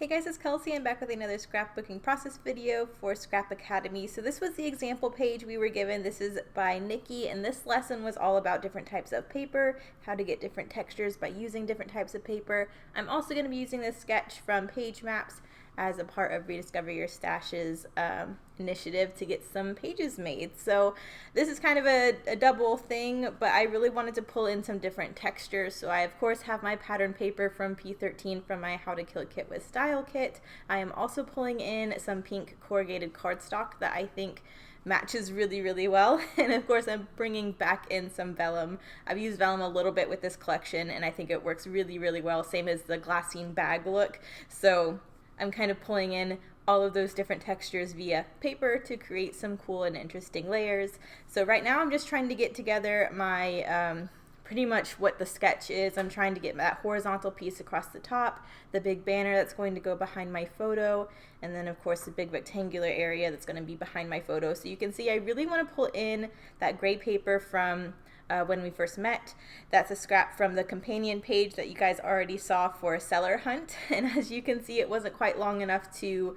Hey guys, it's Kelsey. I'm back with another scrapbooking process video for Scrap Academy. So this was the example page we were given. This is by Nikki, and this lesson was all about different types of paper, how to get different textures by using different types of paper. I'm also going to be using this sketch from Page Maps as a part of Rediscover Your Stash's initiative to get some pages made. So this is kind of a double thing, but I really wanted to pull in some different textures. So I of course have my pattern paper from P13 from my How to Kill Kit with Style kit. I am also pulling in some pink corrugated cardstock that I think matches really well, and of course I'm bringing back in some vellum. I've used vellum a little bit with this collection and I think it works really well, same as the glassine bag look. So I'm kind of pulling in all of those different textures via paper to create some cool and interesting layers. So right now I'm just trying to get together my pretty much what the sketch is. I'm trying to get that horizontal piece across the top, the big banner that's going to go behind my photo, and then of course the big rectangular area that's going to be behind my photo. So you can see I really want to pull in that gray paper from when we first met. That's a scrap from the companion page that you guys already saw for a seller hunt, and as you can see it wasn't quite long enough to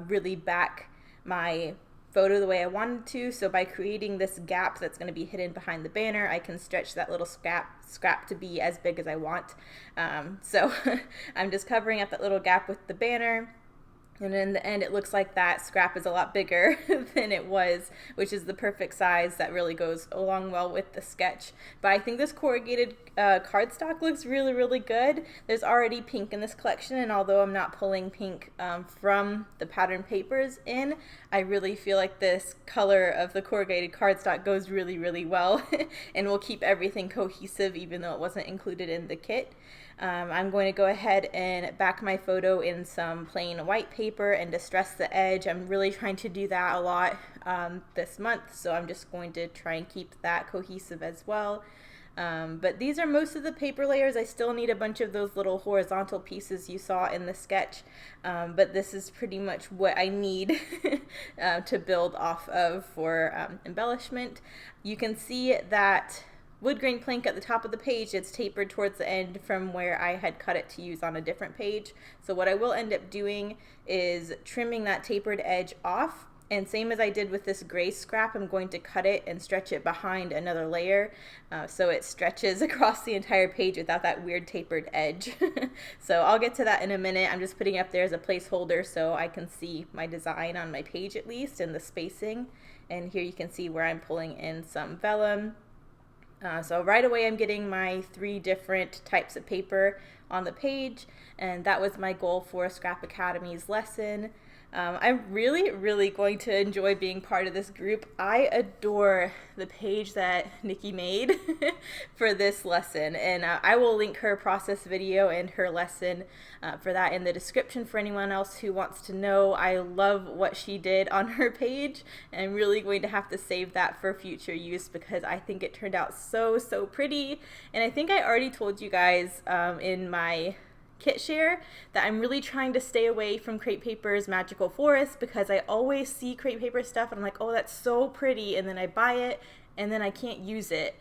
really back my photo the way I wanted to. So by creating this gap that's going to be hidden behind the banner, I can stretch that little scrap to be as big as I want. So I'm just covering up that little gap with the banner. And in the end, it looks like that scrap is a lot bigger than it was, which is the perfect size that really goes along well with the sketch. But I think this corrugated cardstock looks really good. There's already pink in this collection, and although I'm not pulling pink from the pattern papers in, I really feel like this color of the corrugated cardstock goes really well and will keep everything cohesive even though it wasn't included in the kit. I'm going to go ahead and back my photo in some plain white paper and distress the edge. I'm really trying to do that a lot this month, so I'm just going to try and keep that cohesive as well. But these are most of the paper layers. I still need a bunch of those little horizontal pieces you saw in the sketch, but this is pretty much what I need to build off of for embellishment. You can see that wood grain plank at the top of the page. It's tapered towards the end from where I had cut it to use on a different page. So what I will end up doing is trimming that tapered edge off, and same as I did with this gray scrap, I'm going to cut it and stretch it behind another layer so it stretches across the entire page without that weird tapered edge. So I'll get to that in a minute. I'm just putting it up there as a placeholder so I can see my design on my page at least and the spacing. And here you can see where I'm pulling in some vellum. So right away I'm getting my 3 different types of paper on the page, and that was my goal for Scrap Academy's lesson. I'm really going to enjoy being part of this group. I adore the page that Nikki made for this lesson, and I will link her process video and her lesson for that in the description for anyone else who wants to know. I love what she did on her page, and I'm really going to have to save that for future use because I think it turned out so pretty. And I think I already told you guys in my kit share that I'm really trying to stay away from Crepe Paper's Magical Forest because I always see Crepe Paper stuff and I'm like, oh, that's so pretty, and then I buy it and then I can't use it.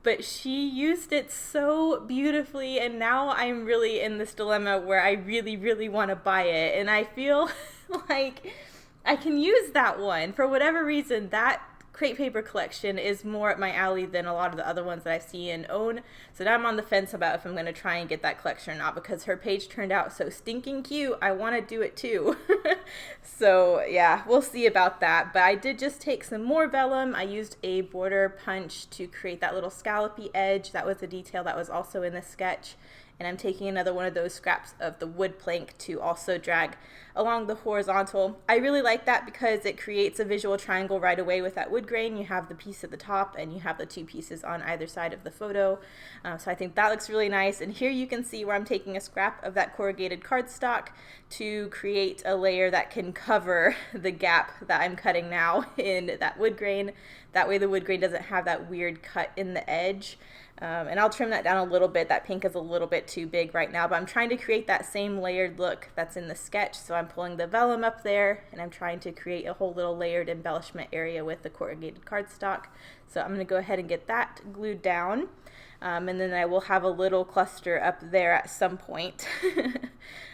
But she used it so beautifully, and now I'm really in this dilemma where I really want to buy it, and I feel like I can use that one for whatever reason. That Crepe Paper collection is more up my alley than a lot of the other ones that I see and own. So now I'm on the fence about if I'm going to try and get that collection or not, because her page turned out so stinking cute. I want to do it too. So yeah, we'll see about that. But I did just take some more vellum. I used a border punch to create that little scallopy edge. That was a detail that was also in the sketch. And I'm taking another one of those scraps of the wood plank to also drag along the horizontal. I really like that because it creates a visual triangle right away with that wood grain. You have the piece at the top and you have the 2 pieces on either side of the photo. So I think that looks really nice. And here you can see where I'm taking a scrap of that corrugated cardstock to create a layer that can cover the gap that I'm cutting now in that wood grain. That way the wood grain doesn't have that weird cut in the edge. And I'll trim that down a little bit. That pink is a little bit too big right now, but I'm trying to create that same layered look that's in the sketch. So I'm pulling the vellum up there and I'm trying to create a whole little layered embellishment area with the corrugated cardstock. So I'm going to go ahead and get that glued down. and then I will have a little cluster up there at some point.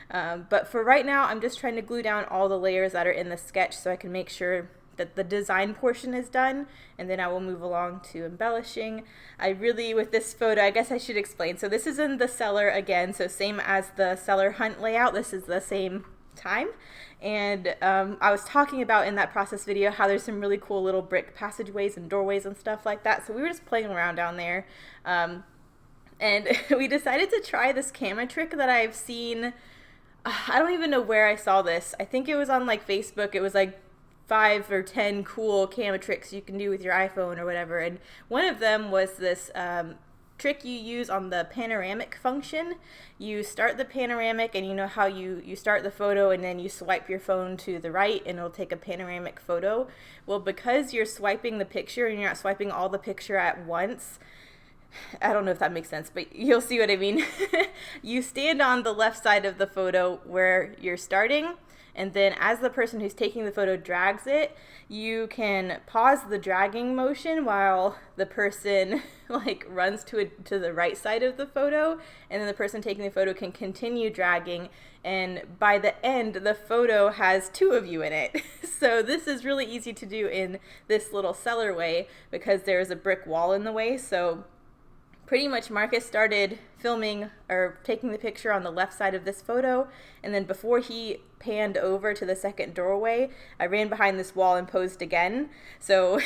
But for right now, I'm just trying to glue down all the layers that are in the sketch so I can make sure that the design portion is done, and then I will move along to embellishing. I really, with this photo, I guess I should explain. So this is in the cellar again, so same as the cellar hunt layout, this is the same time. And I was talking about in that process video how there's some really cool little brick passageways and doorways and stuff like that. So we were just playing around down there. And we decided to try this camera trick that I've seen. I don't even know where I saw this. I think it was on like Facebook. It was like 5 or 10 cool camera tricks you can do with your iPhone or whatever. And one of them was this trick you use on the panoramic function. You start the panoramic, and you know how you start the photo and then you swipe your phone to the right and it'll take a panoramic photo. Well, because you're swiping the picture and you're not swiping all the picture at once, I don't know if that makes sense, but you'll see what I mean. You stand on the left side of the photo where you're starting, and then as the person who's taking the photo drags it, you can pause the dragging motion while the person like runs to the right side of the photo, and then the person taking the photo can continue dragging, and by the end the photo has 2 of you in it. So this is really easy to do in this little cellar way because there's a brick wall in the way. So pretty much Marcus started filming or taking the picture on the left side of this photo, and then before he panned over to the second doorway, I ran behind this wall and posed again. So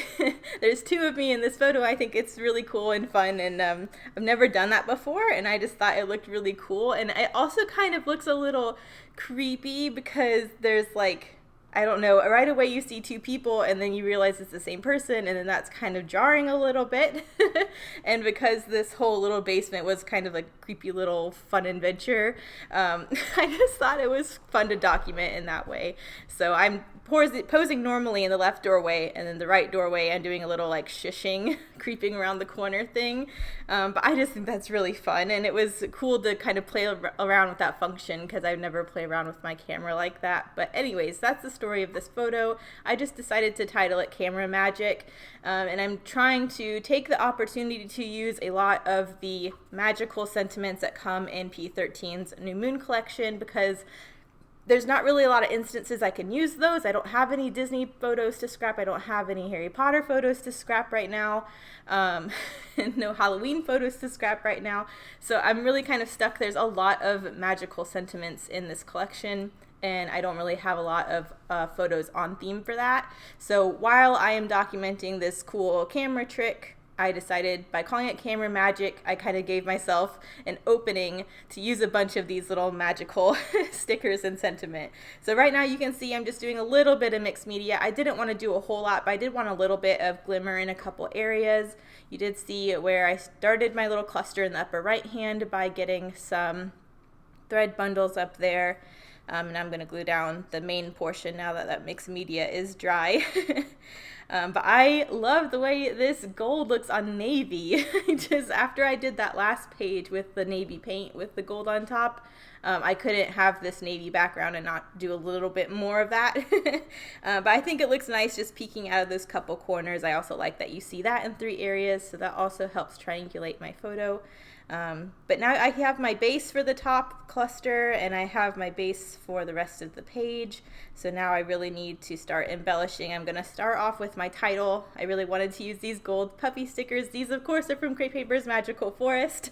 there's 2 of me in this photo. I think it's really cool and fun, and I've never done that before, and I just thought it looked really cool. And it also kind of looks a little creepy because there's like, I don't know, right away you see 2 people and then you realize it's the same person, and then that's kind of jarring a little bit. And because this whole little basement was kind of a creepy little fun adventure, I just thought it was fun to document in that way. So I'm posing normally in the left doorway, and then the right doorway I'm doing a little like shushing, creeping around the corner thing. But I just think that's really fun, and it was cool to kind of play around with that function because I've never played around with my camera like that. But anyways, that's the story of this photo. I just decided to title it Camera Magic, and I'm trying to take the opportunity to use a lot of the magical sentiments that come in P13's New Moon collection because there's not really a lot of instances I can use those. I don't have any Disney photos to scrap. I don't have any Harry Potter photos to scrap right now. No Halloween photos to scrap right now. So I'm really kind of stuck. There's a lot of magical sentiments in this collection, and I don't really have a lot of photos on theme for that. So while I am documenting this cool camera trick, I decided by calling it Camera Magic, I kind of gave myself an opening to use a bunch of these little magical stickers and sentiment. So right now you can see I'm just doing a little bit of mixed media. I didn't want to do a whole lot, but I did want a little bit of glimmer in a couple areas. You did see where I started my little cluster in the upper right hand by getting some thread bundles up there. And I'm going to glue down the main portion now that that mixed media is dry. But I love the way this gold looks on navy. Just after I did that last page with the navy paint with the gold on top, I couldn't have this navy background and not do a little bit more of that. But I think it looks nice just peeking out of those couple corners. I also like that you see that in 3 areas, so that also helps triangulate my photo. But now I have my base for the top cluster, and I have my base for the rest of the page. So now I really need to start embellishing. I'm going to start off with my title. I really wanted to use these gold puppy stickers. These, of course, are from Crepe Paper's Magical Forest.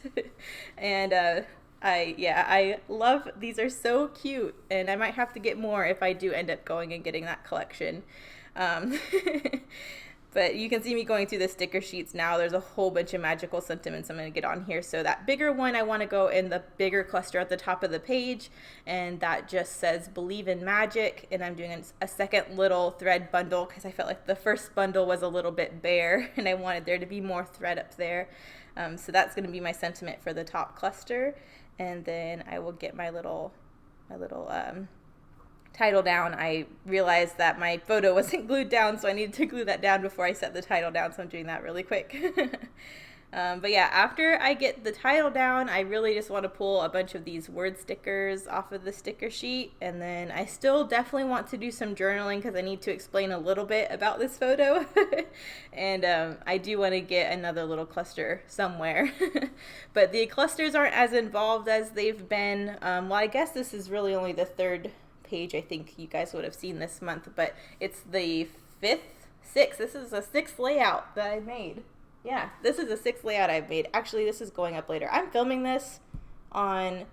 And I love, these are so cute, and I might have to get more if I do end up going and getting that collection. But you can see me going through the sticker sheets now. There's a whole bunch of magical sentiments I'm going to get on here. So that bigger one, I want to go in the bigger cluster at the top of the page, and that just says Believe in Magic. And I'm doing a second little thread bundle because I felt like the first bundle was a little bit bare and I wanted there to be more thread up there. So that's going to be my sentiment for the top cluster. And then I will get my little title down. I realized that my photo wasn't glued down, so I needed to glue that down before I set the title down, so I'm doing that really quick. But yeah, after I get the title down, I really just want to pull a bunch of these word stickers off of the sticker sheet. And then I still definitely want to do some journaling because I need to explain a little bit about this photo. And I do want to get another little cluster somewhere. But the clusters aren't as involved as they've been. Well, I guess this is really only the third page I think you guys would have seen this month, but it's the sixth. This is a sixth layout that I made. Yeah, this is the sixth layout I've made. Actually, this is going up later. I'm filming this on,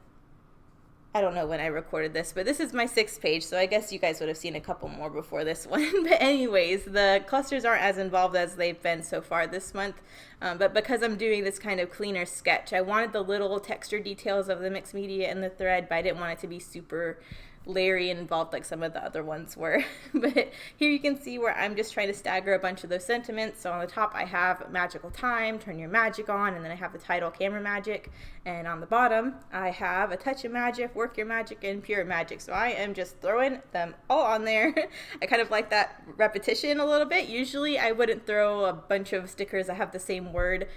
I don't know when I recorded this, but this is my sixth page, so I guess you guys would have seen a couple more before this one. But anyways, the clusters aren't as involved as they've been so far this month, but because I'm doing this kind of cleaner sketch, I wanted the little texture details of the mixed media in the thread, but I didn't want it to be super Larry involved like some of the other ones were. But here you can see where I'm just trying to stagger a bunch of those sentiments. So on the top I have magical time, turn your magic on, and then I have the title camera magic, and on the bottom I have a touch of magic, work your magic, and pure magic. So I am just throwing them all on there. I kind of like that repetition a little bit. Usually I wouldn't throw a bunch of stickers that have the same word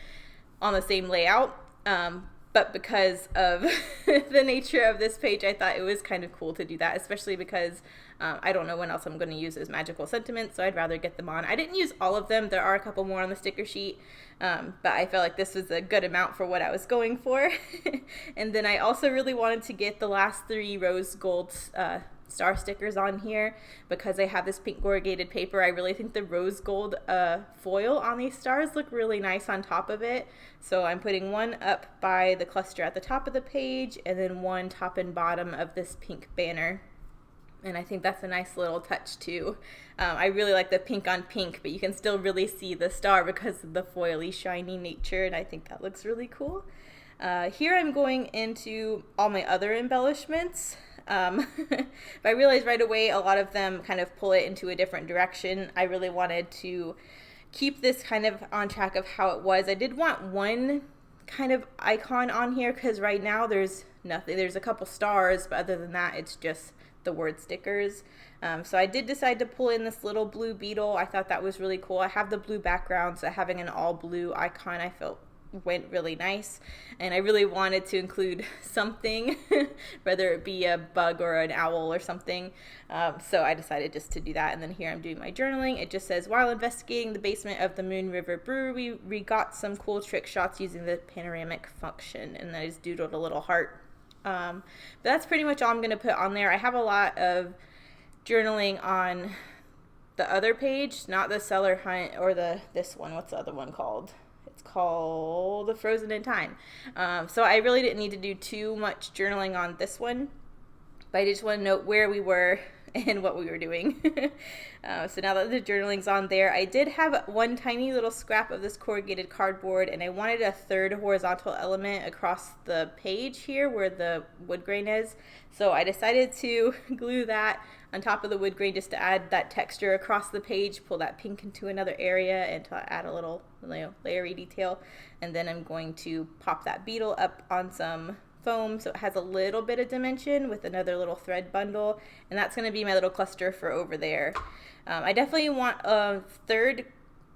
on the same layout, but because of the nature of this page, I thought it was kind of cool to do that, especially because I don't know when else I'm going to use those magical sentiments, so I'd rather get them on. I didn't use all of them. There are a couple more on the sticker sheet, but I felt like this was a good amount for what I was going for. And then I also really wanted to get the last 3 rose gold star stickers on here because I have this pink corrugated paper. I really think the rose gold foil on these stars look really nice on top of it. So I'm putting one up by the cluster at the top of the page and then one top and bottom of this pink banner. And I think that's a nice little touch too. I really like the pink on pink, but you can still really see the star because of the foily shiny nature, and I think that looks really cool. Here I'm going into all my other embellishments. But I realized right away a lot of them kind of pull it into a different direction. I really wanted to keep this kind of on track of how it was. I did want one kind of icon on here because right now there's nothing. There's a couple stars, but other than that it's just the word stickers. So I did decide to pull in this little blue beetle. I thought that was really cool. I have the blue background, so having an all blue icon I felt went really nice, and I really wanted to include something whether it be a bug or an owl or something, so I decided just to do that. And then here I'm doing my journaling. It just says, while investigating the basement of the Moon River Brewery, we got some cool trick shots using the panoramic function, and I just doodled a little heart. But that's pretty much all I'm going to put on there. I have a lot of journaling on the other page, not the Cellar Hunt or this one. What's the other one called? It's called Frozen in Time. So I really didn't need to do too much journaling on this one, but I just want to note where we were and what we were doing. So now that the journaling's on there, I did have one tiny little scrap of this corrugated cardboard, and I wanted a third horizontal element across the page here where the wood grain is. So I decided to glue that on top of the wood grain just to add that texture across the page, pull that pink into another area, and to add a little layery detail. And then I'm going to pop that beetle up on some foam so it has a little bit of dimension with another little thread bundle, and that's going to be my little cluster for over there. I definitely want a third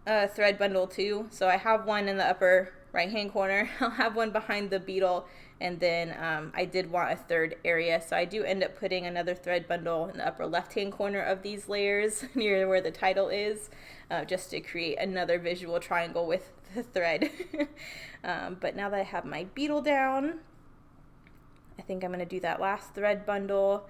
thread bundle too, so I have one in the upper right hand corner. I'll have one behind the beetle, and then I did want a third area, so I do end up putting another thread bundle in the upper left hand corner of these layers near where the title is, just to create another visual triangle with the thread. But now that I have my beetle down, I think I'm going to do that last thread bundle,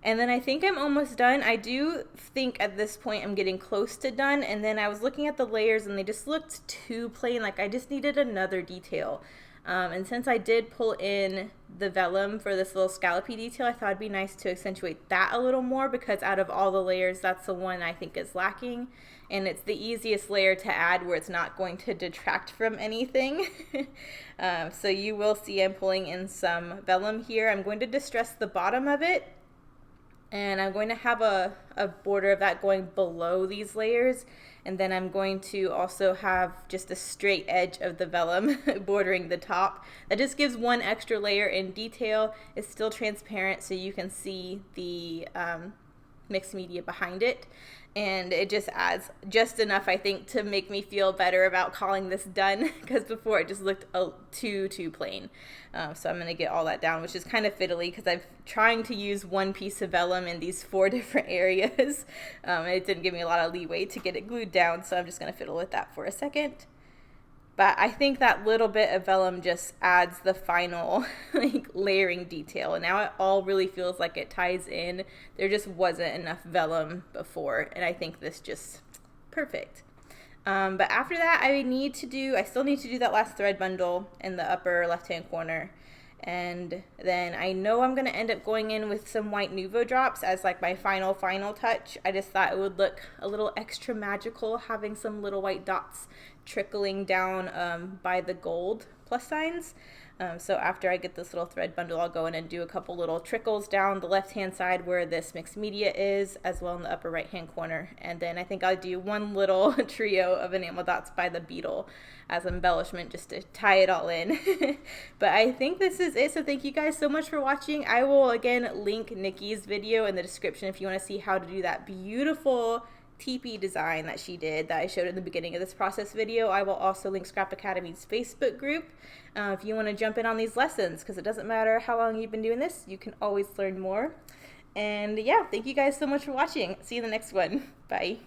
and then I think I'm almost done. I do think at this point I'm getting close to done, and then I was looking at the layers and they just looked too plain, like I just needed another detail. And since I did pull in the vellum for this little scallopy detail, I thought it'd be nice to accentuate that a little more, because out of all the layers, that's the one I think is lacking, and it's the easiest layer to add where it's not going to detract from anything. So you will see I'm pulling in some vellum here. I'm going to distress the bottom of it, and I'm going to have a border of that going below these layers, and then I'm going to also have just a straight edge of the vellum bordering the top. That just gives one extra layer in detail. It's still transparent, so you can see the mixed media behind it, and it just adds just enough, I think, to make me feel better about calling this done, because before it just looked too plain. So I'm going to get all that down, which is kind of fiddly because I'm trying to use one piece of vellum in these 4 different areas. And it didn't give me a lot of leeway to get it glued down, so I'm just going to fiddle with that for a second. But I think that little bit of vellum just adds the final like layering detail. And now it all really feels like it ties in. There just wasn't enough vellum before. And I think this just perfect. But after that, I still need to do that last thread bundle in the upper left-hand corner. And then I know I'm going to end up going in with some white Nuvo drops as like my final touch. I just thought it would look a little extra magical having some little white dots trickling down by the gold plus signs. So after I get this little thread bundle, I'll go in and do a couple little trickles down the left-hand side where this mixed media is, as well in the upper right-hand corner. And then I think I'll do one little trio of enamel dots by the beetle as embellishment just to tie it all in. But I think this is it. So thank you guys so much for watching. I will again link Nikki's video in the description if you want to see how to do that beautiful teepee design that she did that I showed in the beginning of this process video. I will also link Scrap Academy's Facebook group if you want to jump in on these lessons, because it doesn't matter how long you've been doing this, you can always learn more. And yeah, thank you guys so much for watching. See you in the next one. Bye.